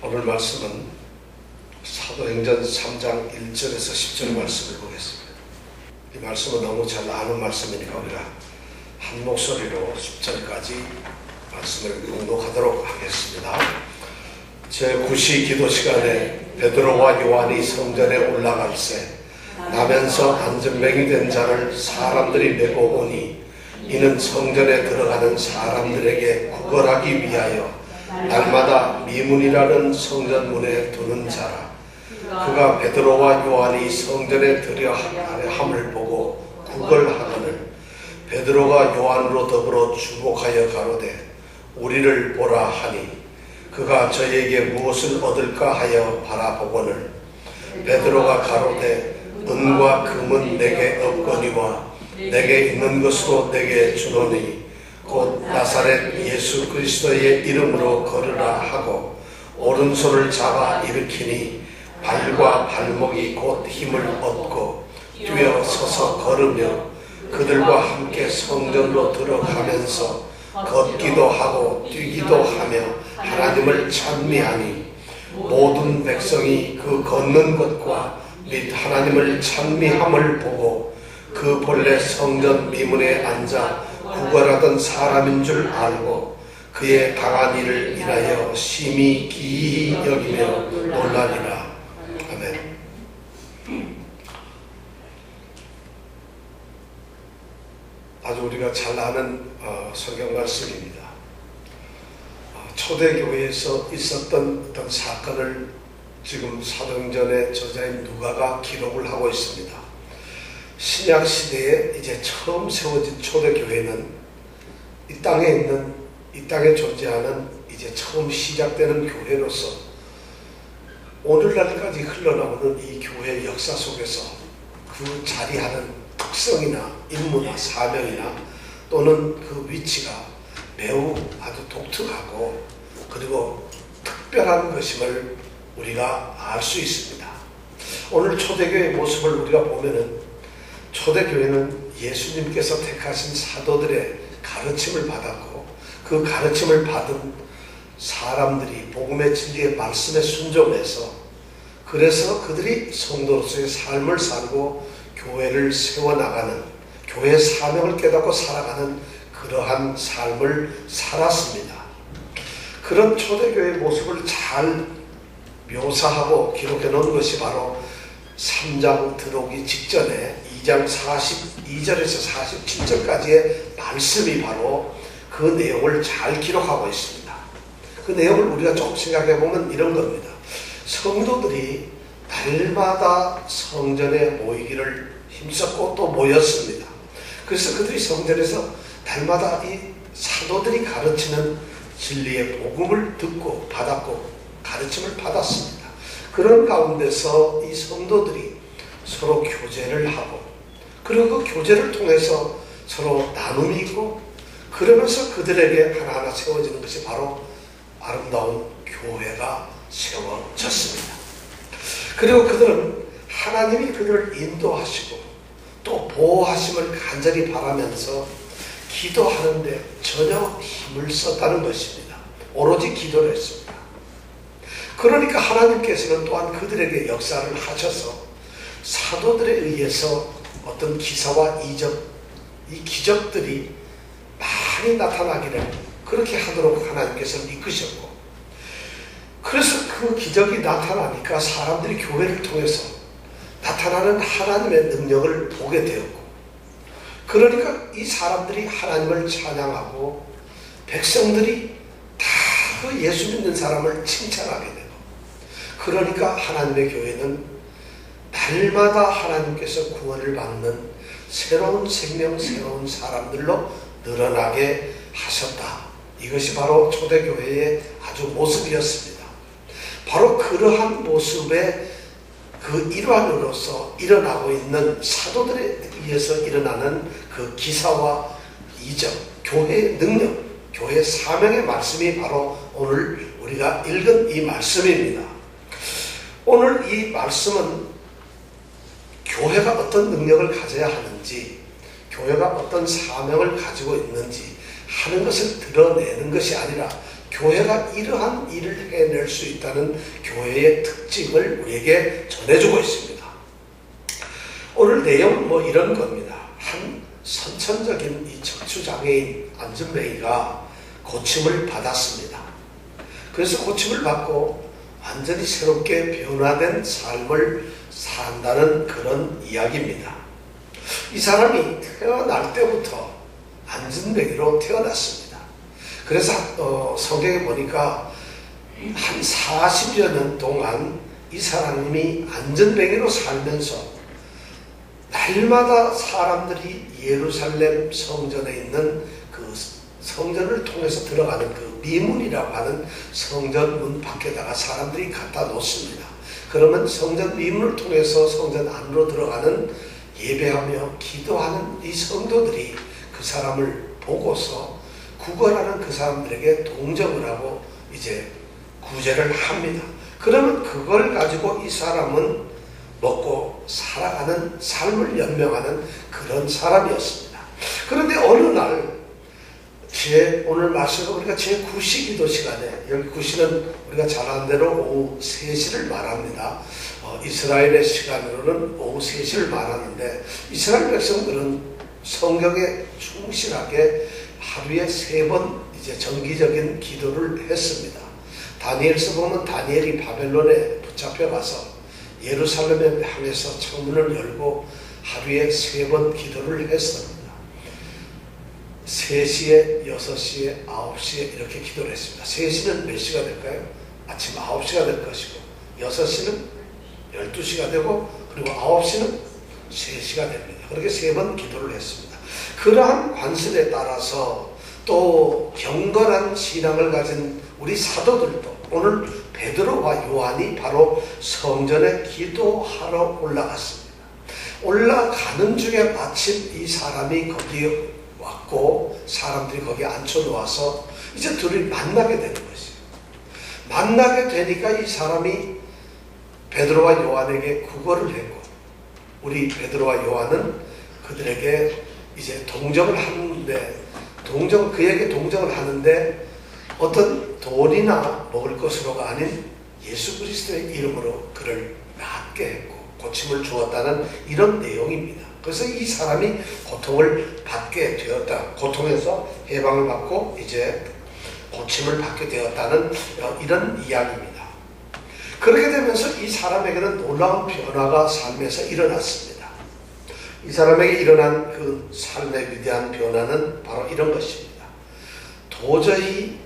오늘 말씀은 사도행전 3장 1절에서 10절 말씀을 보겠습니다. 이 말씀은 너무 잘 아는 말씀이니까 우리가 한 목소리로 10절까지 말씀을 묵묵하도록 하겠습니다. 제9시 기도 시간에 베드로와 요한이 성전에 올라갈새 나면서 안전병이 된 자를 사람들이 메고 오니 이는 성전에 들어가는 사람들에게 구걸하기 위하여 날마다 미문이라는 성전문에 두는 자라. 그가 베드로와 요한이 성전에 들여 함을 보고 구걸하거늘 베드로가 요한으로 더불어 주목하여 가로되 우리를 보라 하니 그가 저에게 무엇을 얻을까 하여 바라보거늘 베드로가 가로되 은과 금은 내게 없거니와 내게 있는 것으로 내게 주노니 곧 나사렛 예수 그리스도의 이름으로 걸으라 하고 오른손을 잡아 일으키니 발과 발목이 곧 힘을 얻고 뛰어 서서 걸으며 그들과 함께 성전으로 들어가면서 걷기도 하고 뛰기도 하며 하나님을 찬미하니 모든 백성이 그 걷는 것과 및 하나님을 찬미함을 보고 그 본래 성전 미문에 앉아 구걸하던 사람인 줄 알고 그의 당한 일을 인하여 심히 기이히 여기며 놀라니라. 아멘. 아주 우리가 잘 아는 성경 말씀입니다. 초대교회에서 있었던 어떤 사건을 지금 사도행전의 저자인 누가가 기록을 하고 있습니다. 신약 시대에 이제 처음 세워진 초대교회는 이 땅에 존재하는 이제 처음 시작되는 교회로서 오늘날까지 흘러나오는 이 교회의 역사 속에서 그 자리하는 특성이나 임무나 사명이나 또는 그 위치가 매우 아주 독특하고 그리고 특별한 것임을 우리가 알 수 있습니다. 오늘 초대교회의 모습을 우리가 보면은 초대교회는 예수님께서 택하신 사도들의 가르침을 받았고 그 가르침을 받은 사람들이 복음의 진리의 말씀에 순종해서 그래서 그들이 성도로서의 삶을 살고 교회를 세워나가는 교회의 사명을 깨닫고 살아가는 그러한 삶을 살았습니다. 그런 초대교회의 모습을 잘 묘사하고 기록해 놓은 것이 바로 3장 들어오기 직전에 2장 42절에서 47절까지의 말씀이 바로 그 내용을 잘 기록하고 있습니다. 그 내용을 우리가 조금 생각해 보면 이런 겁니다. 성도들이 날마다 성전에 모이기를 힘썼고 또 모였습니다. 그래서 그들이 성전에서 날마다 이 사도들이 가르치는 진리의 복음을 듣고 받았고 가르침을 받았습니다. 그런 가운데서 이 성도들이 서로 교제를 하고 그리고 그 교제를 통해서 서로 나눔이 있고 그러면서 그들에게 하나하나 세워지는 것이 바로 아름다운 교회가 세워졌습니다. 그리고 그들은 하나님이 그들을 인도하시고 또 보호하심을 간절히 바라면서 기도하는데 전혀 힘을 썼다는 것입니다. 오로지 기도를 했습니다. 그러니까 하나님께서는 또한 그들에게 역사를 하셔서 사도들에 의해서 어떤 기사와 이적, 이 기적들이 많이 나타나기를 그렇게 하도록 하나님께서는 이끄셨고 그래서 그 기적이 나타나니까 사람들이 교회를 통해서 나타나는 하나님의 능력을 보게 되었고 그러니까 이 사람들이 하나님을 찬양하고 백성들이 다 그 예수 믿는 사람을 칭찬하게 되고 그러니까 하나님의 교회는 날마다 하나님께서 구원을 받는 새로운 생명, 새로운 사람들로 늘어나게 하셨다. 이것이 바로 초대교회의 아주 모습이었습니다. 바로 그러한 모습의 그 일환으로서 일어나고 있는 사도들에 의해서 일어나는 그 기사와 이적, 교회의 능력, 교회의 사명의 말씀이 바로 오늘 우리가 읽은 이 말씀입니다. 오늘 이 말씀은 교회가 어떤 능력을 가져야 하는지, 교회가 어떤 사명을 가지고 있는지 하는 것을 드러내는 것이 아니라 교회가 이러한 일을 해낼 수 있다는 교회의 특징을 우리에게 전해주고 있습니다. 오늘 내용은 이런 겁니다. 한 선천적인 이 척추장애인 안전뱅이가 고침을 받았습니다. 그래서 고침을 받고 완전히 새롭게 변화된 삶을 산다는 그런 이야기입니다. 이 사람이 태어날 때부터 안전뱅이로 태어났습니다. 그래서 성경에 보니까 한 40여 년 동안 이 사람이 안전뱅이로 살면서 날마다 사람들이 예루살렘 성전에 있는 그 성전을 통해서 들어가는 그 미문이라고 하는 성전 문 밖에다가 사람들이 갖다 놓습니다. 그러면 성전 미문을 통해서 성전 안으로 들어가는 예배하며 기도하는 이 성도들이 그 사람을 보고서 구걸하는 그 사람들에게 동정을 하고 이제 구제를 합니다. 그러면 그걸 가지고 이 사람은 먹고 살아가는 삶을 연명하는 그런 사람이었습니다. 그런데 어느 날 오늘 말씀은 우리가 제9시 기도 시간에, 여기 9시는 우리가 잘 아는 대로 오후 3시를 말합니다. 이스라엘의 시간으로는 오후 3시를 말하는데 이스라엘 백성들은 성경에 충실하게 하루에 3번 이제 정기적인 기도를 했습니다. 다니엘서 보면 다니엘이 바벨론에 붙잡혀가서 예루살렘에 향해서 창문을 열고 하루에 3번 기도를 했습니다. 3시에, 6시에, 9시에 이렇게 기도를 했습니다. 3시는 몇 시가 될까요? 아침 9시가 될 것이고 6시는 12시가 되고 그리고 9시는 3시가 됩니다. 그렇게 3번 기도를 했습니다. 그러한 관습에 따라서 또 경건한 신앙을 가진 우리 사도들도 오늘 베드로와 요한이 바로 성전에 기도하러 올라갔습니다. 올라가는 중에 마침 이 사람이 거기에 왔고 사람들이 거기에 앉혀놓아서 이제 둘이 만나게 되는 것이에요. 만나게 되니까 이 사람이 베드로와 요한에게 구걸을 했고 우리 베드로와 요한은 그들에게 이제 동정을 하는데 그에게 동정을 하는데 어떤 돈이나 먹을 것으로가 아닌 예수 그리스도의 이름으로 그를 낫게 했고 고침을 주었다는 이런 내용입니다. 그래서 이 사람이 고통을 받게 되었다. 고통에서 해방을 받고 이제 고침을 받게 되었다는 이런 이야기입니다. 그렇게 되면서 이 사람에게는 놀라운 변화가 삶에서 일어났습니다. 이 사람에게 일어난 그 삶의 위대한 변화는 바로 이런 것입니다. 도저히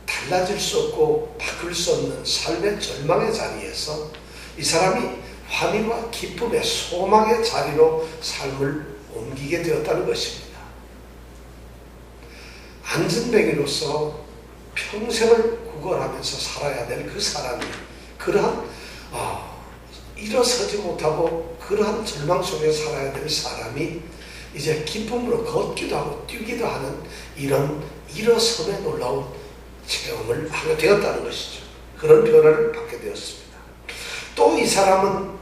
달라질 수 없고 바꿀 수 없는 삶의 절망의 자리에서 이 사람이 환희와 기쁨의 소망의 자리로 삶을 옮기게 되었다는 것입니다. 안전뱅이로서 평생을 구걸하면서 살아야 될 그 사람이 그러한 일어서지 못하고 그러한 절망 속에 살아야 될 사람이 이제 기쁨으로 걷기도 하고 뛰기도 하는 이런 일어섬의 놀라운 체험을 하게 되었다는 것이죠. 그런 변화를 받게 되었습니다. 또 이 사람은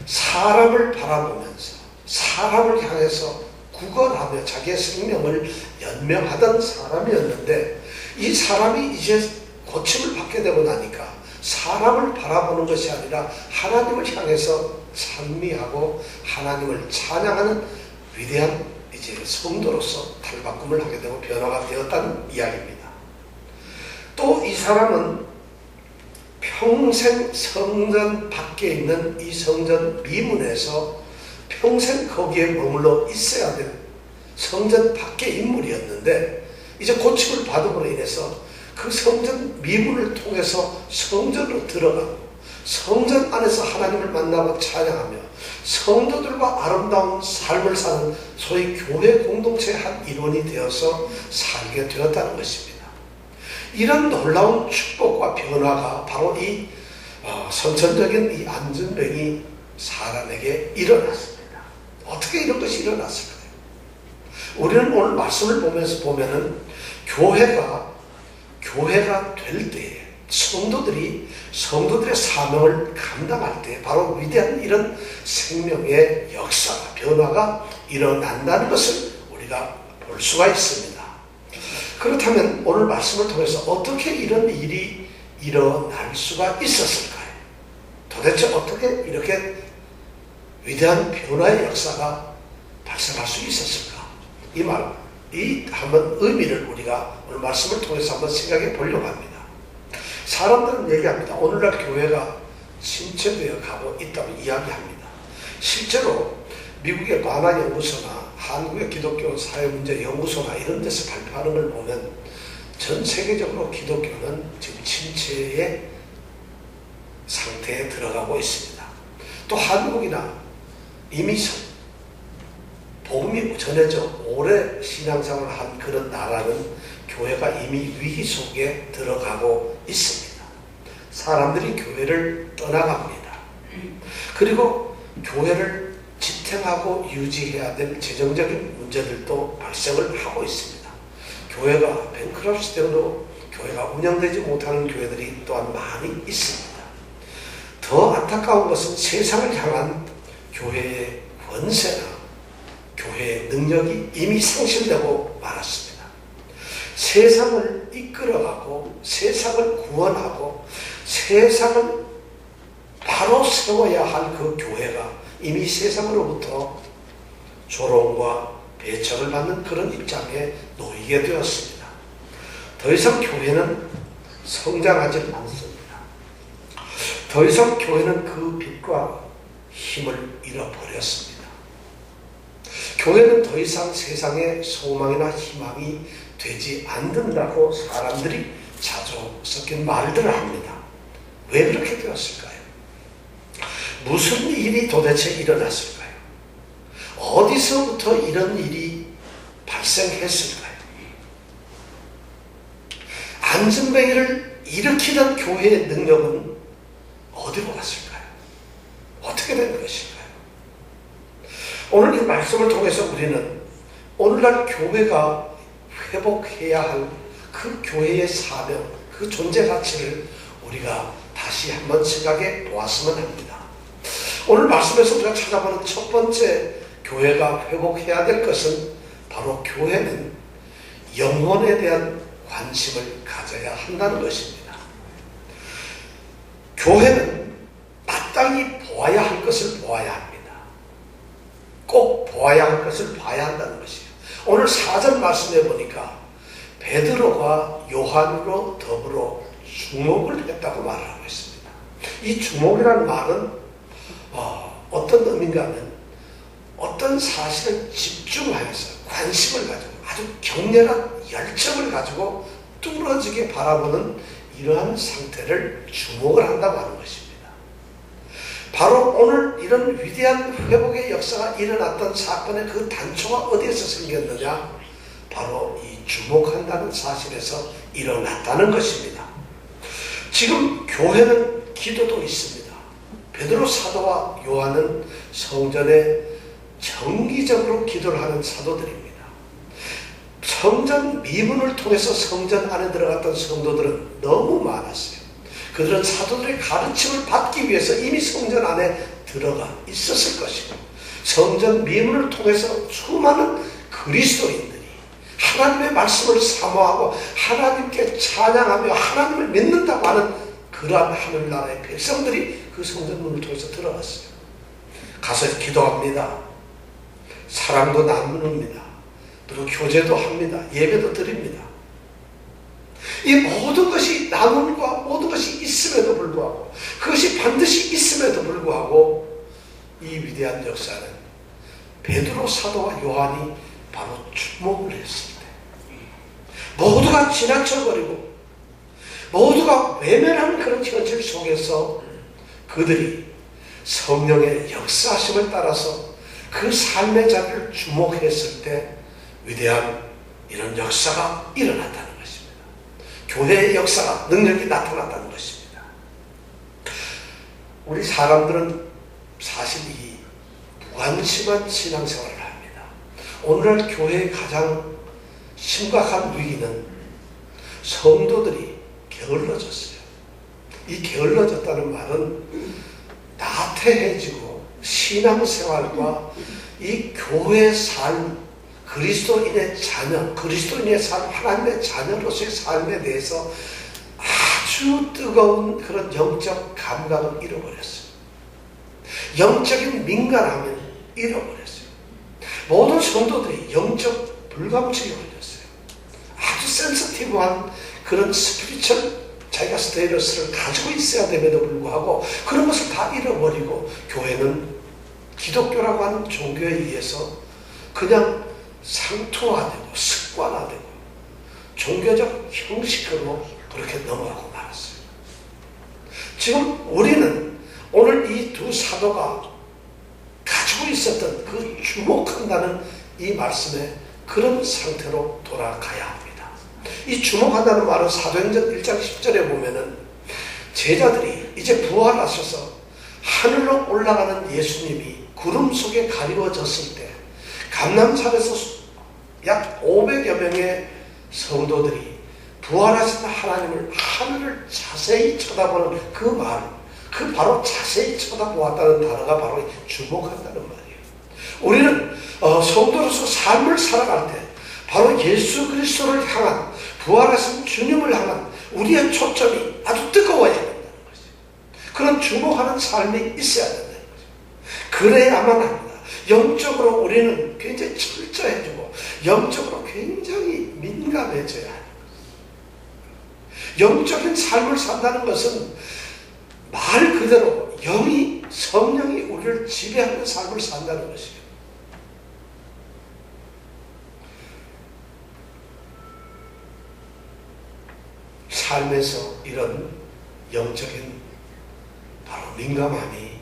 사람을 바라보면서 사람을 향해서 구걸하며 자기의 생명을 연명하던 사람이었는데 이 사람이 이제 고침을 받게 되고 나니까 사람을 바라보는 것이 아니라 하나님을 향해서 찬미하고 하나님을 찬양하는 위대한 이제 성도로서 탈바꿈을 하게 되고 변화가 되었다는 이야기입니다. 또 이 사람은 평생 성전 밖에 있는 이 성전 미문에서 평생 거기에 머물러 있어야 될 성전 밖의 인물이었는데 이제 고침을 받음으로 인해서 그 성전 미문을 통해서 성전으로 들어가고 성전 안에서 하나님을 만나고 찬양하며 성도들과 아름다운 삶을 사는 소위 교회 공동체의 한 일원이 되어서 살게 되었다는 것입니다. 이런 놀라운 축복과 변화가 바로 이 선천적인 이 안전뱅이 사람에게 일어났습니다. 어떻게 이런 것이 일어났을까요? 우리는 오늘 말씀을 보면서 보면은 교회가 될 때에 성도들의 사명을 감당할 때 바로 위대한 이런 생명의 역사가 변화가 일어난다는 것을 우리가 볼 수가 있습니다. 그렇다면 오늘 말씀을 통해서 어떻게 이런 일이 일어날 수가 있었을까요? 도대체 어떻게 이렇게 위대한 변화의 역사가 발생할 수 있었을까? 이 한번 의미를 우리가 오늘 말씀을 통해서 한번 생각해 보려고 합니다. 사람들은 얘기합니다. 오늘날 교회가 침체되어 가고 있다고 이야기합니다. 실제로 미국의 바나 연구소나 한국의 기독교 사회문제 연구소나 이런 데서 발표하는 걸 보면 전 세계적으로 기독교는 지금 침체의 상태에 들어가고 있습니다. 또 한국이나 이미 복음이 전해져 오래 신앙생활을 한 그런 나라는 교회가 이미 위기 속에 들어가고 있습니다. 사람들이 교회를 떠나갑니다. 그리고 교회를 지탱하고 유지해야 될 재정적인 문제들도 발생을 하고 있습니다. 교회가 뱅크럽시 때문에 교회가 운영되지 못하는 교회들이 또한 많이 있습니다. 더 안타까운 것은 세상을 향한 교회의 권세나 교회의 능력이 이미 상실되고 말았습니다. 세상을 이끌어가고 세상을 구원하고 세상을 바로 세워야 할 그 교회가 이미 세상으로부터 조롱과 배척을 받는 그런 입장에 놓이게 되었습니다. 더 이상 교회는 성장하지 않습니다. 더 이상 교회는 그 빛과 힘을 잃어버렸습니다. 교회는 더 이상 세상의 소망이나 희망이 되지 않는다고 사람들이 자주 섞인 말들을 합니다. 왜 그렇게 되었을까요? 무슨 일이 도대체 일어났을까요? 어디서부터 이런 일이 발생했을까요? 안전뱅이를 일으키던 교회의 능력은 어디로 갔을까요? 어떻게 된 것일까요? 오늘 이 말씀을 통해서 우리는 오늘날 교회가 회복해야 할 그 교회의 사명, 그 존재 가치를 우리가 다시 한번 생각해 보았으면 합니다. 오늘 말씀에서 우리가 찾아보는 첫 번째 교회가 회복해야 될 것은 바로 교회는 영혼에 대한 관심을 가져야 한다는 것입니다. 교회는 마땅히 보아야 할 것을 보아야 합니다. 꼭 보아야 할 것을 봐야 한다는 것이에요. 오늘 4절 말씀해 보니까 베드로가 요한으로 더불어 주목을 했다고 말을 하고 있습니다. 이 주목이라는 말은 어떤 의미인가 하면 어떤 사실을 집중하여서 관심을 가지고 아주 격렬한 열정을 가지고 뚫어지게 바라보는 이러한 상태를 주목을 한다고 하는 것입니다. 바로 오늘 이런 위대한 회복의 역사가 일어났던 사건의 그 단초가 어디에서 생겼느냐? 바로 이 주목한다는 사실에서 일어났다는 것입니다. 지금 교회는 기도도 있습니다. 베드로 사도와 요한은 성전에 정기적으로 기도를 하는 사도들입니다. 성전 미문을 통해서 성전 안에 들어갔던 성도들은 너무 많았어요. 그들은 사도들의 가르침을 받기 위해서 이미 성전 안에 들어가 있었을 것이고, 성전 미문을 통해서 수많은 그리스도인들이 하나님의 말씀을 사모하고 하나님께 찬양하며 하나님을 믿는다고 하는 그러한 하늘나라의 백성들이 그 성전문을 통해서 들어갔어요. 가서 기도합니다. 사랑도 나눕니다. 그리고 교제도 합니다. 예배도 드립니다. 이 모든 것이 나눔과 모든 것이 있음에도 불구하고, 그것이 반드시 있음에도 불구하고 이 위대한 역사는 베드로 사도와 요한이 바로 주목을 했을 때 모두가 지나쳐버리고 모두가 외면하는 그런 현실 속에서 그들이 성령의 역사하심을 따라서 그 삶의 자리를 주목했을 때 위대한 이런 역사가 일어났다는 것입니다. 교회의 역사가, 능력이 나타났다는 것입니다. 우리 사람들은 사실 이 무관심한 신앙생활을 합니다. 오늘날 교회의 가장 심각한 위기는 성도들이 게을러졌어요. 이 게을러졌다는 말은 나태해지고 신앙생활과 이 교회 삶, 그리스도인의 자녀, 그리스도인의 삶, 하나님의 자녀로서의 삶에 대해서 아주 뜨거운 그런 영적 감각을 잃어버렸어요. 영적인 민감함을 잃어버렸어요. 모든 성도들이 영적 불감증에 걸렸어요. 아주 센서티브한 그런 스피리추얼 자기가 스테이러스를 가지고 있어야 됨에도 불구하고 그런 것을 다 잃어버리고 교회는 기독교라고 하는 종교에 의해서 그냥 상투화되고 습관화되고 종교적 형식으로 그렇게 넘어가고 말았어요. 지금 우리는 오늘 이 두 사도가 가지고 있었던 그 주목한다는 이 말씀에 그런 상태로 돌아가야 합니다. 이 주목한다는 말은 사도행전 1장 10절에 보면은 제자들이 이제 부활하셔서 하늘로 올라가는 예수님이 구름 속에 가리워졌을 때 감람산에서 약 500여 명의 성도들이 부활하신 하나님을 하늘을 자세히 쳐다보는 그 말, 그 바로 자세히 쳐다보았다는 단어가 바로 주목한다는 말이에요. 우리는 성도로서 삶을 살아갈 때 바로 예수 그리스도를 향한 부활하신 주님을 향한 우리의 초점이 아주 뜨거워야 된다는 것이죠. 그런 주목하는 삶이 있어야 된다는 거죠. 그래야만 합니다. 영적으로 우리는 굉장히 철저해지고 영적으로 굉장히 민감해져야 합니다. 영적인 삶을 산다는 것은 말 그대로 성령이 우리를 지배하는 삶을 산다는 것이에요. 삶에서 이런 영적인 바로 민감함이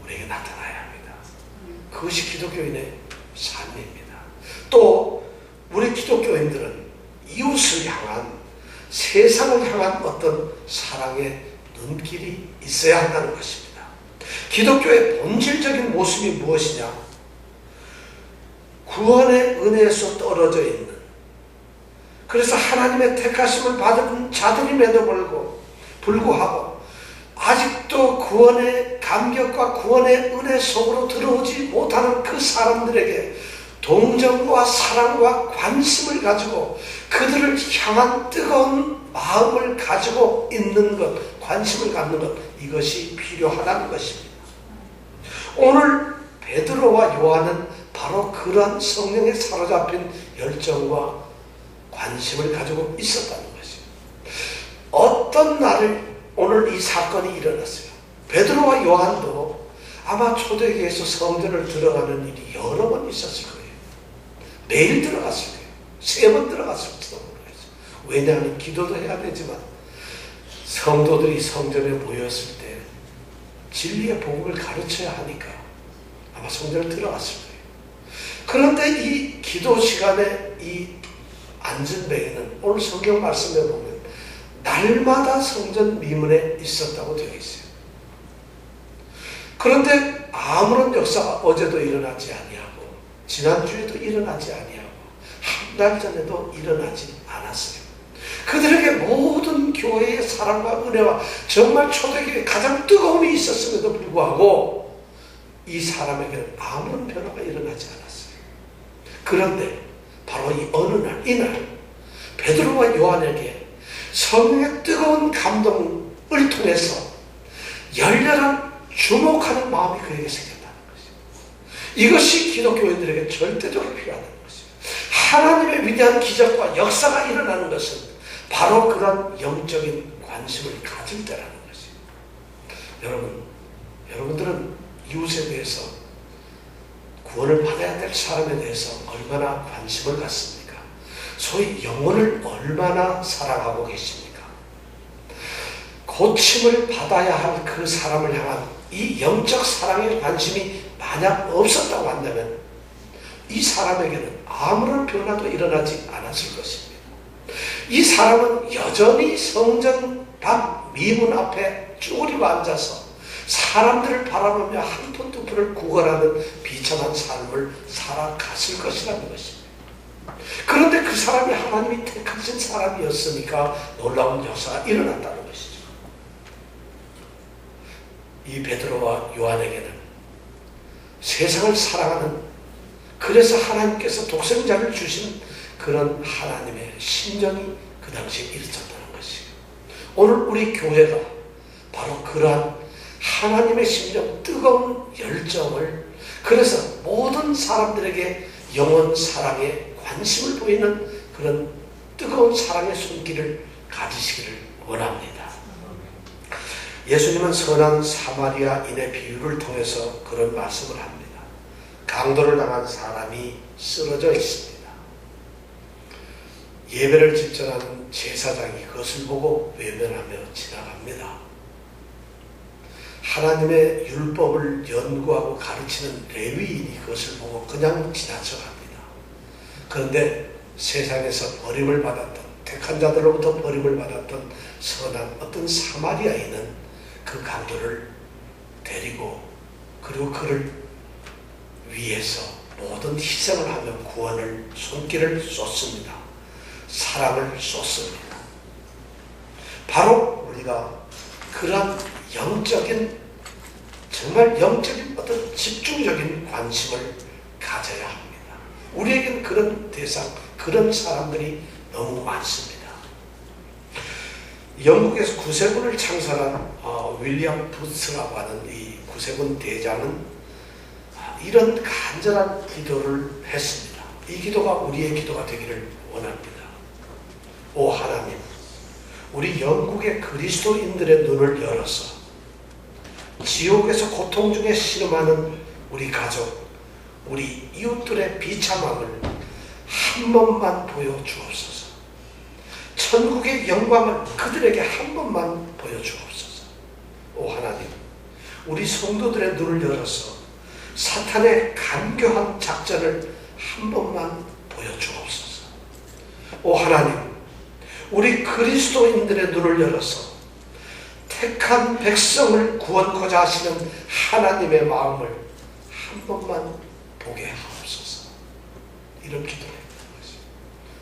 우리에게 나타나야 합니다. 그것이 기독교인의 삶입니다. 또 우리 기독교인들은 이웃을 향한, 세상을 향한 어떤 사랑의 눈길이 있어야 한다는 것입니다. 기독교의 본질적인 모습이 무엇이냐? 구원의 은혜에서 떨어져 있는, 그래서 하나님의 택하심을 받은 자들임에도 불구하고 아직도 구원의 감격과 구원의 은혜 속으로 들어오지 못하는 그 사람들에게 동정과 사랑과 관심을 가지고 그들을 향한 뜨거운 마음을 가지고 있는 것, 관심을 갖는 것, 이것이 필요하다는 것입니다. 오늘 베드로와 요한은 바로 그러한 성령에 사로잡힌 열정과 관심을 가지고 있었다는 것입니다. 어떤 날을 오늘 이 사건이 일어났어요. 베드로와 요한도 아마 초대교회에서 성전을 들어가는 일이 여러 번 있었을 거예요. 매일 들어갔을 거예요. 3번 들어갔을지도 모르겠어요. 왜냐하면 기도도 해야 되지만 성도들이 성전에 모였을 때 진리의 복음을 가르쳐야 하니까 아마 성전에 들어갔을 거예요. 그런데 이 기도 시간에 이 앉은 배에는 오늘 성경 말씀에 보면 날마다 성전 미문에 있었다고 되어 있어요. 그런데 아무런 역사가 어제도 일어나지 아니하고 지난주에도 일어나지 아니하고 한 달 전에도 일어나지 않았어요. 그들에게 모든 교회의 사랑과 은혜와 정말 초대교회에 가장 뜨거움이 있었음에도 불구하고 이 사람에게는 아무런 변화가 일어나지 않았어요. 그런데 바로 이 어느 날, 이날 베드로와 요한에게 성령의 뜨거운 감동을 통해서 열렬한 주목하는 마음이 그에게 생겼다는 것이에요. 이것이 기독교인들에게 절대적으로 필요하다는 것이에요. 하나님의 위대한 기적과 역사가 일어나는 것은 바로 그런 영적인 관심을 가질 때라는 것이에요. 여러분들은 이웃에 대해서 구원을 받아야 될 사람에 대해서 얼마나 관심을 갖습니까? 소위 영혼을 얼마나 사랑하고 계십니까? 고침을 받아야 할 그 사람을 향한 이 영적 사랑의 관심이 만약 없었다고 한다면 이 사람에게는 아무런 변화도 일어나지 않았을 것입니다. 이 사람은 여전히 성전 밖 미문 앞에 쭈그리고 앉아서 사람들을 바라보며 한 푼 두 푼을 구걸하는 비참한 삶을 살아갔을 것이라는 것입니다. 그런데 그 사람이 하나님이 택하신 사람이었으니까 놀라운 역사가 일어났다는 것이죠. 이 베드로와 요한에게는 세상을 사랑하는 그래서 하나님께서 독생자를 주신 그런 하나님의 심정이 그 당시에 있었다는 것이에요. 오늘 우리 교회가 바로 그러한 하나님의 심정, 뜨거운 열정을, 그래서 모든 사람들에게 영원 사랑에 관심을 보이는 그런 뜨거운 사랑의 손길을 가지시기를 원합니다. 예수님은 선한 사마리아인의 비유를 통해서 그런 말씀을 합니다. 강도를 당한 사람이 쓰러져 있습니다. 예배를 집전하는 제사장이 그것을 보고 외면하며 지나갑니다. 하나님의 율법을 연구하고 가르치는 레위인이 그것을 보고 그냥 지나쳐갑니다. 그런데 세상에서 버림을 받았던, 택한 자들로부터 버림을 받았던 선한 어떤 사마리아인은 그 강도를 데리고, 그리고 그를 위해서 모든 희생을 하며 구원을, 손길을 쏟습니다. 사랑을 쏟습니다. 바로 우리가 그런 영적인, 정말 영적인 어떤 집중적인 관심을 가져야 합니다. 우리에게는 그런 대상, 그런 사람들이 너무 많습니다. 영국에서 구세군을 창설한 윌리엄 부스라고 하는 이 구세군 대장은 이런 간절한 기도를 했습니다. 이 기도가 우리의 기도가 되기를 원합니다. 오 하나님, 우리 영국의 그리스도인들의 눈을 열어서 지옥에서 고통 중에 신음하는 우리 가족, 우리 이웃들의 비참함을 한 번만 보여주옵소서. 천국의 영광을 그들에게 한 번만 보여주옵소서. 오 하나님, 우리 성도들의 눈을 열어서 사탄의 간교한 작전을 한 번만 보여주옵소서. 오 하나님, 우리 그리스도인들의 눈을 열어서 택한 백성을 구원코자 하시는 하나님의 마음을 한 번만 보게 하옵소서. 이런 기도를 했던 것이죠.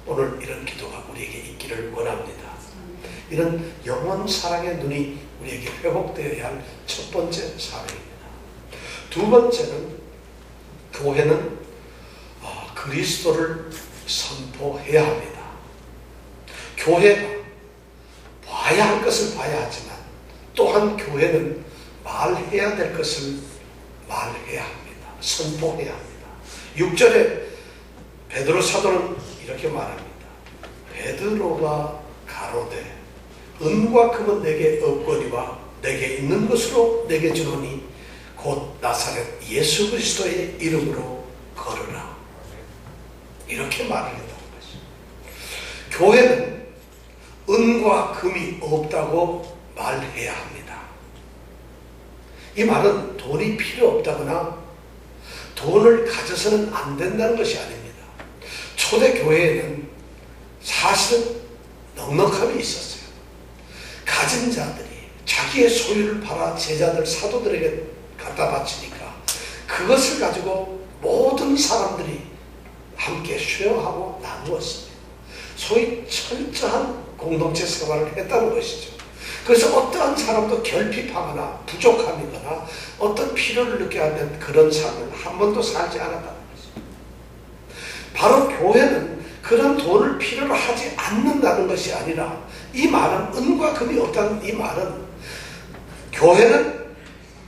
오늘 이런 기도가 우리에게 있기를 원합니다. 이런 영원 사랑의 눈이 우리에게 회복되어야 할 첫 번째 사명입니다. 두 번째는, 교회는 그리스도를 선포해야 합니다. 교회가 봐야 할 것을 봐야 하지만 또한 교회는 말해야 될 것을 말해야 합니다. 선포해야 합니다. 6절에 베드로 사도는 이렇게 말합니다. 베드로가 가로되 은과 금은 내게 없거니와 내게 있는 것으로 내게 주노니 곧 나사렛 예수 그리스도의 이름으로 걸으라. 이렇게 말을 했다는 것이죠. 교회는 은과 금이 없다고 말해야 합니다. 이 말은 돈이 필요 없다거나 돈을 가져서는 안 된다는 것이 아닙니다. 초대교회에는 사실은 넉넉함이 있었어요. 가진 자들이 자기의 소유를 팔아 제자들, 사도들에게 갖다 바치니까 그것을 가지고 모든 사람들이 함께 쉐어하고 나누었습니다. 소위 철저한 공동체 생활을 했다는 것이죠. 그래서 어떠한 사람도 결핍하거나 부족함이거나 어떤 필요를 느껴야 하는 그런 삶을 한 번도 살지 않았다는 것이죠. 바로 교회는 그런 돈을 필요로 하지 않는다는 것이 아니라, 이 말은 은과 금이 없다는 이 말은 교회는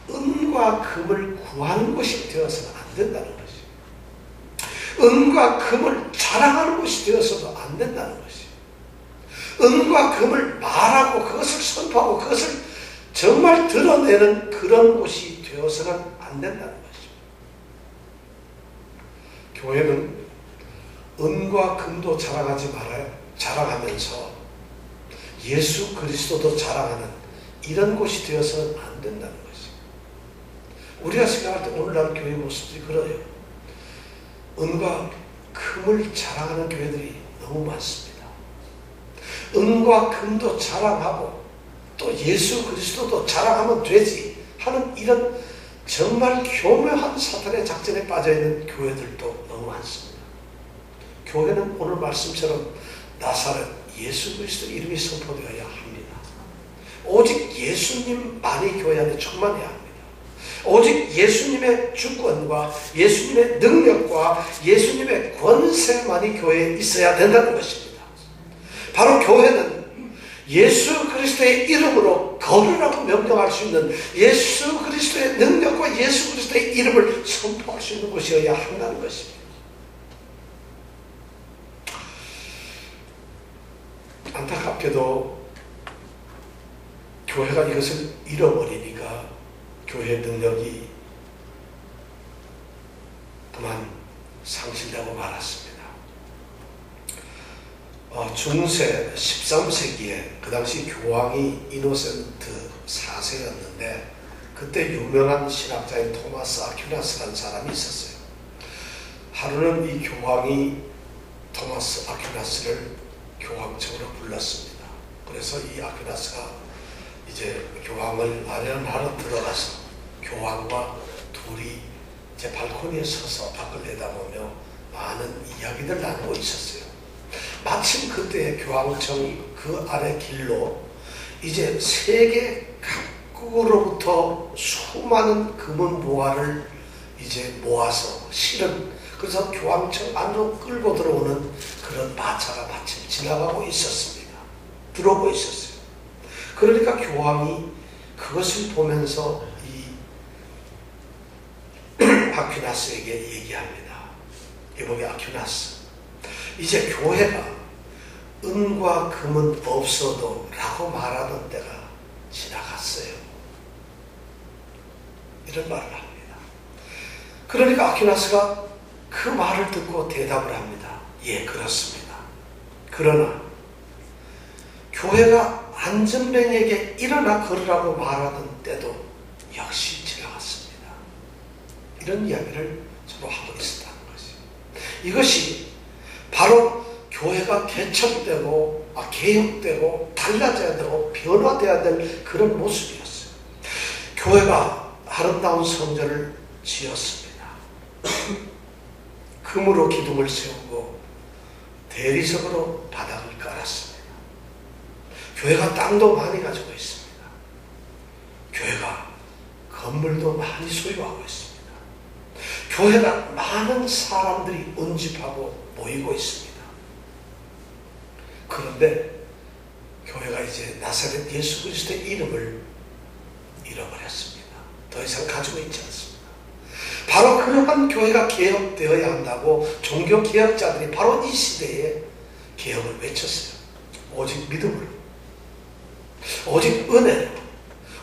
은과 금을 구하는 곳이 되어서는 안 된다는 것이죠. 은과 금을 자랑하는 곳이 되어서도 안 된다는 것이죠. 은과 금을 말하고 그것을 선포하고 그것을 정말 드러내는 그런 곳이 되어서는 안 된다는 것이죠. 교회는 은과 금도 자랑하지 말아요. 자랑하면서 예수 그리스도도 자랑하는 이런 곳이 되어서는 안 된다는 것이죠. 우리가 생각할 때 오늘날 교회 모습들이 그래요. 은과 금을 자랑하는 교회들이 너무 많습니다. 은과 금도 자랑하고 또 예수 그리스도도 자랑하면 되지 하는 이런 정말 교묘한 사탄의 작전에 빠져있는 교회들도 너무 많습니다. 교회는 오늘 말씀처럼 나사렛 예수 그리스도 이름이 선포되어야 합니다. 오직 예수님만이 교회 안에 충만해야 합니다. 오직 예수님의 주권과 예수님의 능력과 예수님의 권세만이 교회에 있어야 된다는 것입니다. 바로 교회는 예수 그리스도의 이름으로 걸으라고 명령할 수 있는 예수 그리스도의 능력과 예수 그리스도의 이름을 선포할 수 있는 것이어야 한다는 것입니다. 안타깝게도 교회가 이것을 잃어버리니까 교회의 능력이 그만 상실되고 말았습니다. 중세 13세기에 그 당시 교황이 이노센트 4세였는데 그때 유명한 신학자인 토마스 아퀴나스라는 사람이 있었어요. 하루는 이 교황이 토마스 아퀴나스를 교황청으로 불렀습니다. 그래서 이 아퀴나스가 이제 교황을 아련하러 들어가서 교황과 둘이 이제 발코니에 서서 밖을 내다보며 많은 이야기들 나누고 있었어요. 마침 그때 교황청 그 아래 길로 이제 세계 각국으로부터 수많은 금은 보화를 이제 모아서 실은, 그래서 교황청 안으로 끌고 들어오는 그런 마차가 마침 지나가고 있었습니다. 들어오고 있었어요. 그러니까 교황이 그것을 보면서 이 아퀴나스에게 얘기합니다. 여보게 아퀴나스, 이제 교회가 은과 금은 없어도 라고 말하던 때가 지나갔어요. 이런 말을 합니다. 그러니까 아퀴나스가 그 말을 듣고 대답을 합니다. 예, 그렇습니다. 그러나 교회가 안전뱅이에게 일어나 걸으라고 말하던 때도 역시 지나갔습니다. 이런 이야기를 서로 하고 있었다는 것이죠. 이것이 바로 교회가 개척되고 개혁되고 달라져야 되고 변화되어야 될 그런 모습이었어요. 교회가 아름다운 성전을 지었습니다. 금으로 기둥을 세우고 대리석으로 바닥을 깔았습니다. 교회가 땅도 많이 가지고 있습니다. 교회가 건물도 많이 소유하고 있습니다. 교회가 많은 사람들이 운집하고 모이고 있습니다. 그런데 교회가 이제 나사렛 예수 그리스도의 이름을 잃어버렸습니다. 더 이상 가지고 있지 않습니다. 바로 그러한 교회가 개혁되어야 한다고 종교개혁자들이 바로 이 시대에 개혁을 외쳤어요. 오직 믿음으로, 오직 은혜로,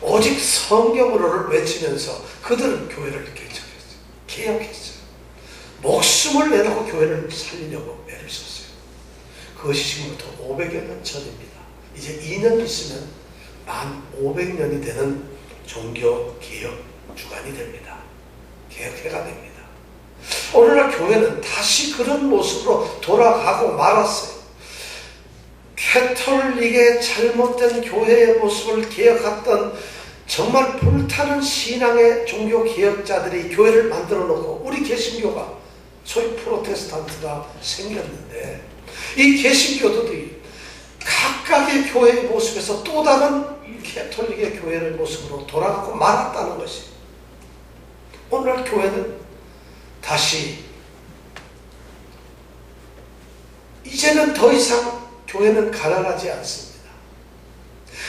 오직 성경으로를 외치면서 그들은 교회를 개척했어요. 개혁했어요. 목숨을 내놓고 교회를 살리려고 애를 썼어요. 그것이 지금부터 500여 년 전입니다. 이제 2년 있으면 만 500년이 되는 종교개혁 주간이 됩니다. 개혁해가 됩니다. 오늘날 교회는 다시 그런 모습으로 돌아가고 말았어요. 캐톨릭의 잘못된 교회의 모습을 개혁했던 정말 불타는 신앙의 종교개혁자들이 교회를 만들어 놓고 우리 개신교가 소위 프로테스탄트가 생겼는데, 이 개신교도들이 각각의 교회의 모습에서 또 다른 캐톨릭의 교회의 모습으로 돌아가고 말았다는 것이, 오늘날 교회는 다시 이제는 더 이상 교회는 가난하지 않습니다.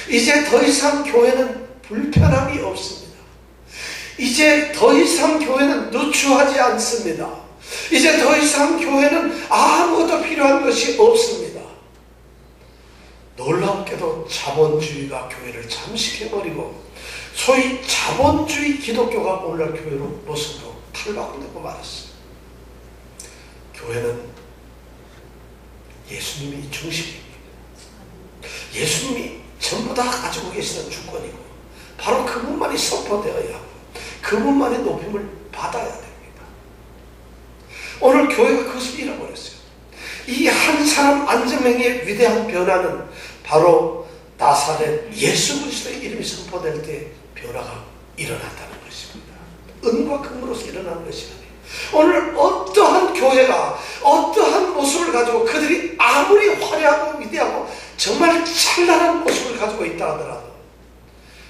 이제 더 이상 교회는 불편함이 없습니다. 이제 더 이상 교회는 누추하지 않습니다. 이제 더 이상 교회는 아무것도 필요한 것이 없습니다. 놀랍게도 자본주의가 교회를 잠식해버리고 소위 자본주의 기독교가 오늘날 교회로 모습으로 탈바꿈되고 말았어요. 교회는 예수님이 중심입니다. 예수님이 전부 다 가지고 계시는 주권이고 바로 그분만이 선포되어야 하고 그분만의 높임을 받아야 됩니다. 오늘 교회가 그것을 잃어버렸어요. 이 한 사람 안전뱅이의 위대한 변화는 바로 나사렛 예수 그리스도의 이름이 선포될 때 변화가 일어났다는 것입니다. 은과 금으로서 일어나는 것이 아니에요. 오늘 어떠한 교회가 어떠한 모습을 가지고 그들이 아무리 화려하고 위대하고 정말 찬란한 모습을 가지고 있다 하더라도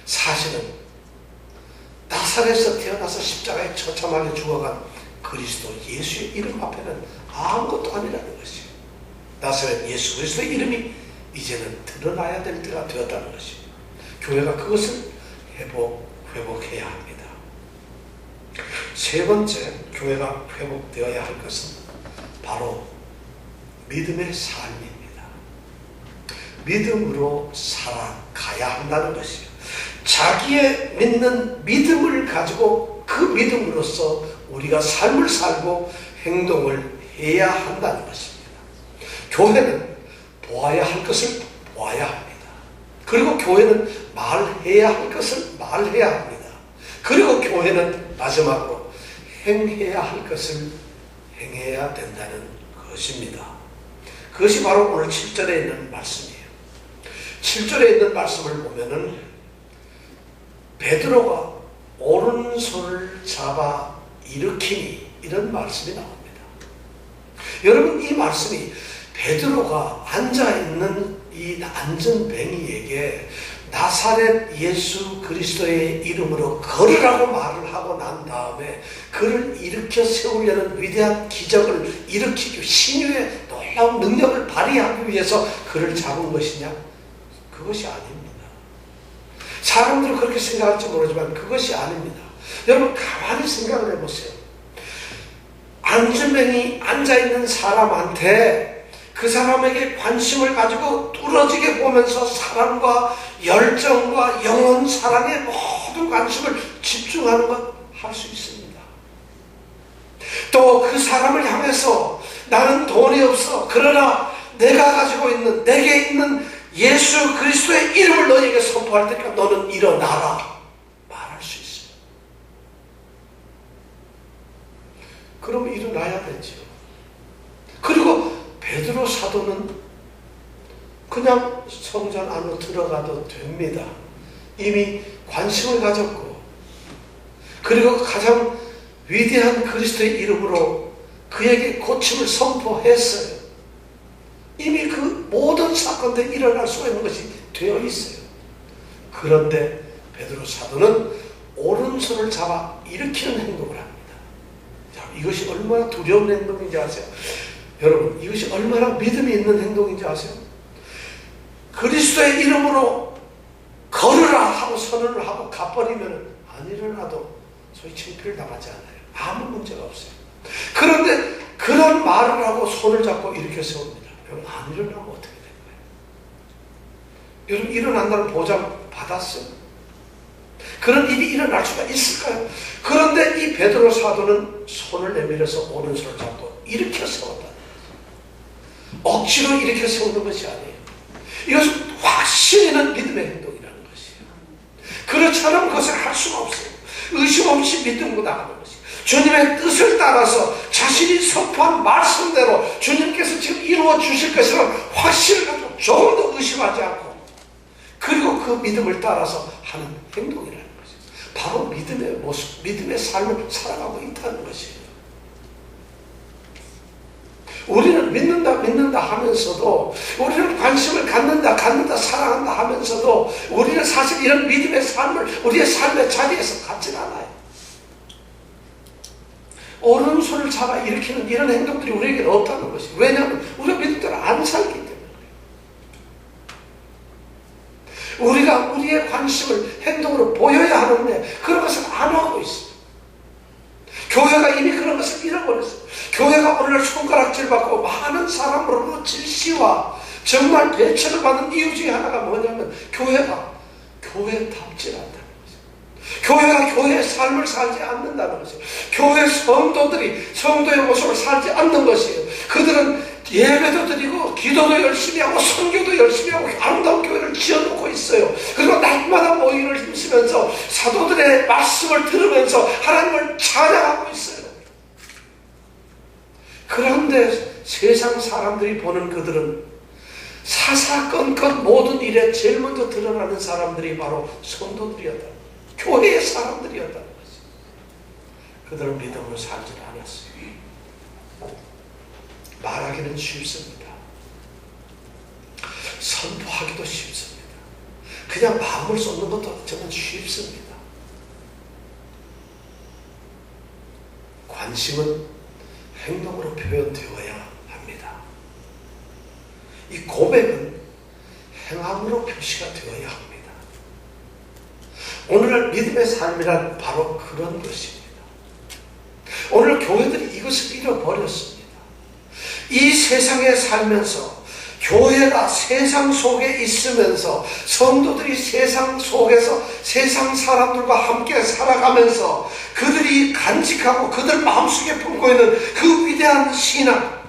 사실은 나사렛에서 태어나서 십자가에 처참하게 죽어간 그리스도 예수의 이름 앞에는 아무것도 아니라는 것이에요. 나사렛 예수 그리스도의 이름이 이제는 드러나야 될 때가 되었다는 것이에요. 교회가 그것을 회복해야 합니다. 세 번째, 교회가 회복되어야 할 것은 바로 믿음의 삶입니다. 믿음으로 살아가야 한다는 것이에요. 자기의 믿는 믿음을 가지고 그 믿음으로써 우리가 삶을 살고 행동을 해야 한다는 것입니다. 교회는 보아야 할 것을 보아야 합니다. 그리고 교회는 말해야 할 것을 말해야 합니다. 그리고 교회는 마지막으로 행해야 할 것을 행해야 된다는 것입니다. 그것이 바로 오늘 7절에 있는 말씀이에요. 7절에 있는 말씀을 보면은 베드로가 오른손을 잡아 일으키니 이런 말씀이 나옵니다. 여러분, 이 말씀이 베드로가 앉아있는 이 안전뱅이에게 나사렛 예수 그리스도의 이름으로 걸으라고 말을 하고 난 다음에 그를 일으켜 세우려는 위대한 기적을 일으키기, 신유의 놀라운 능력을 발휘하기 위해서 그를 잡은 것이냐? 그것이 아닙니다. 사람들은 그렇게 생각할지 모르지만 그것이 아닙니다. 여러분, 가만히 생각을 해보세요. 안전뱅이 앉아있는 사람한테 그 사람에게 관심을 가지고 뚫어지게 보면서 사랑과 열정과 영혼 사랑의 모든 관심을 집중하는 것 할 수 있습니다. 또 그 사람을 향해서 나는 돈이 없어, 그러나 내가 가지고 있는, 내게 있는 예수 그리스도의 이름을 너에게 선포할 테니까 너는 일어나라 말할 수 있어요. 그럼 일어나야 되죠. 그리고 베드로 사도는 그냥 성전 안으로 들어가도 됩니다. 이미 관심을 가졌고, 그리고 가장 위대한 그리스도의 이름으로 그에게 고침을 선포했어요. 이미 그 모든 사건들이 일어날 수가 있는 것이 되어 있어요. 그런데 베드로 사도는 오른손을 잡아 일으키는 행동을 합니다. 자, 이것이 얼마나 두려운 행동인지 아세요? 여러분, 이것이 얼마나 믿음이 있는 행동인지 아세요? 그리스도의 이름으로 걸으라 하고 선언을 하고 가버리면 안 일어나도 소위 창피를 당하지 않아요. 아무 문제가 없어요. 그런데 그런 말을 하고 손을 잡고 일으켜 세웁니다. 여러분, 안 일어나면 어떻게 된 거예요? 여러분, 일어난다는 보장 받았어요? 그런 일이 일어날 수가 있을까요? 그런데 이 베드로 사도는 손을 내밀어서 오른손을 잡고 일으켜 세웠다. 억지로 일으켜 세우는 것이 아니에요. 이것은 확신 있는 믿음의 행동이라는 것이에요. 그렇지 않으면 그것을 할 수가 없어요. 의심 없이 믿음으로 나가는 것이에요. 주님의 뜻을 따라서 자신이 선포한 말씀대로 주님께서 지금 이루어 주실 것이라는 확신을 가지고 조금 더 의심하지 않고, 그리고 그 믿음을 따라서 하는 행동이라는 것이에요. 바로 믿음의 모습, 믿음의 삶을 살아가고 있다는 것이에요. 우리는 믿는다 하면서도, 우리는 관심을 갖는다 사랑한다 하면서도 우리는 사실 이런 믿음의 삶을 우리의 삶의 자리에서 갖진 않아요. 오른손을 잡아 일으키는 이런 행동들이 우리에게는 없다는 것이에요. 왜냐하면 우리가 믿음대로 안 살기 때문에. 우리가 우리의 관심을 행동으로 보여야 하는데 그런 것을 안 하고 있어요. 교회가 이미 그런 것을 잃어버렸어요. 교회가 오늘날 손가락질 받고 많은 사람으로부터 질시와 정말 배척을 받는 이유 중에 하나가 뭐냐면 교회가 교회답지 않다는 것이에요. 교회가 교회의 삶을 살지 않는다는 것이에요. 교회 성도들이 성도의 모습을 살지 않는 것이에요. 그들은 예배도 드리고 기도도 열심히 하고 선교도 열심히 하고 아름다운 교회를 지어놓고 있어요. 그리고 날마다 모임을 힘쓰면서 사도들의 말씀을 들으면서 하나님을 찬양하고 있어요. 그런데 세상 사람들이 보는 그들은 사사건건 모든 일에 제일 먼저 드러나는 사람들이 바로 성도들이었다. 교회의 사람들이었다는 것이죠. 그들은 믿음으로 살지 않았어요. 말하기는 쉽습니다. 선포하기도 쉽습니다. 그냥 마음을 쏟는 것도 저는 쉽습니다. 관심은 행동으로 표현되어야 합니다. 이 고백은 행함으로 표시가 되어야 합니다. 오늘날 믿음의 삶이란 바로 그런 것입니다. 오늘 교회들이 이것을 잃어버렸습니다. 이 세상에 살면서 교회가 세상 속에 있으면서 성도들이 세상 속에서 세상 사람들과 함께 살아가면서 그들이 간직하고 그들 마음속에 품고 있는 그 위대한 신앙,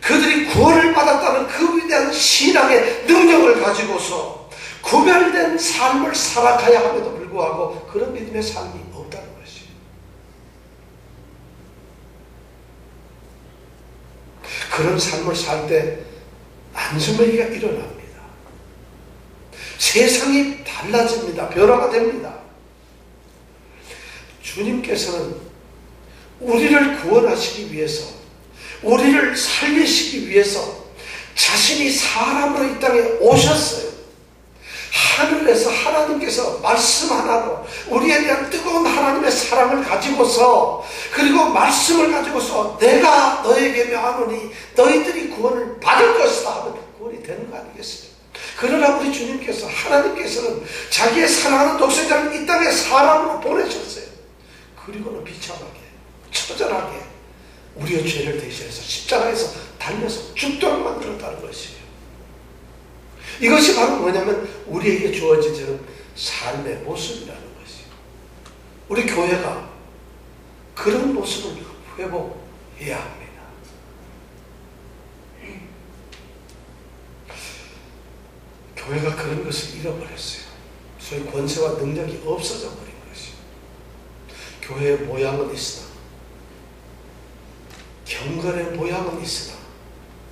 그들이 구원을 받았다는 그 위대한 신앙의 능력을 가지고서 구별된 삶을 살아가야 함에도 불구하고 그런 믿음의 삶이 없다는 것이에요. 그런 삶을 살 때 안전뱅이가 일어납니다. 세상이 달라집니다. 변화가 됩니다. 주님께서는 우리를 구원하시기 위해서, 우리를 살리시기 위해서 자신이 사람으로 이 땅에 오셨어요. 하늘에서 하나님께서 말씀 하나로 우리에 대한 뜨거운 하나님의 사랑을 가지고서, 그리고 말씀을 가지고서 내가 너에게 명하노니 너희들이 구원을 받을 것이다 하면 구원이 되는 거 아니겠어요? 그러나 우리 주님께서, 하나님께서는 자기의 사랑하는 독생자를 이 땅에 사람으로 보내셨어요. 그리고는 비참하게, 처절하게 우리의 죄를 대신해서 십자가에서 달려서 죽도록 만들었다는 것이에요. 이것이 바로 뭐냐면 우리에게 주어진 저는 삶의 모습이라는 것이에요. 우리 교회가 그런 모습을 회복해야 합니다. 교회가 그런 것을 잃어버렸어요. 소위 권세와 능력이 없어져 버린 것이에요. 교회의 모양은 있으나, 경건의 모양은 있으나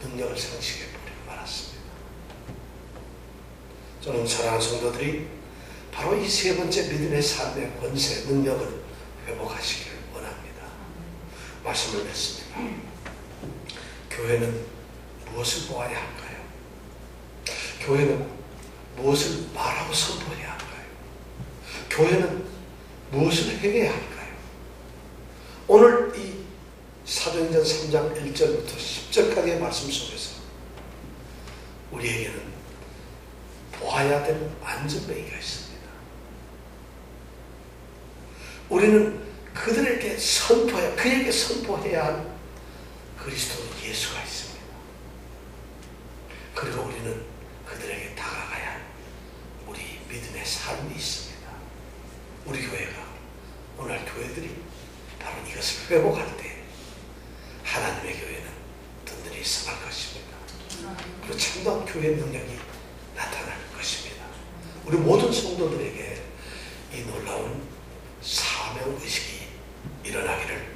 능력을 상실해버리고 말았습니다. 저는 사랑하는 성도들이 바로 이 세 번째 믿음의 삶의 권세, 능력을 회복하시기를 원합니다. 말씀을 맺습니다. 교회는 무엇을 보아야 할까요? 교회는 무엇을 말하고 선포해야 할까요? 교회는 무엇을 행해야 할까요? 오늘 이 사도행전 3장 1절부터 10절까지의 말씀 속에서 우리에게는 보아야 될 안전뱅이가 있습니다. 우리는 그들에게 그에게 선포해야 할 그리스도 예수가 있습니다. 그리고 우리는 그들에게 다가가야 할 우리 믿음의 삶이 있습니다. 우리 교회가, 오늘 교회들이 바로 이것을 회복할 때 하나님의 교회는 든든히 서갈 것입니다. 그리고 참다운 교회의 능력이 나타날 것입니다. 우리 모든 성도들에게 이 놀라운 사명의식이 일어나기를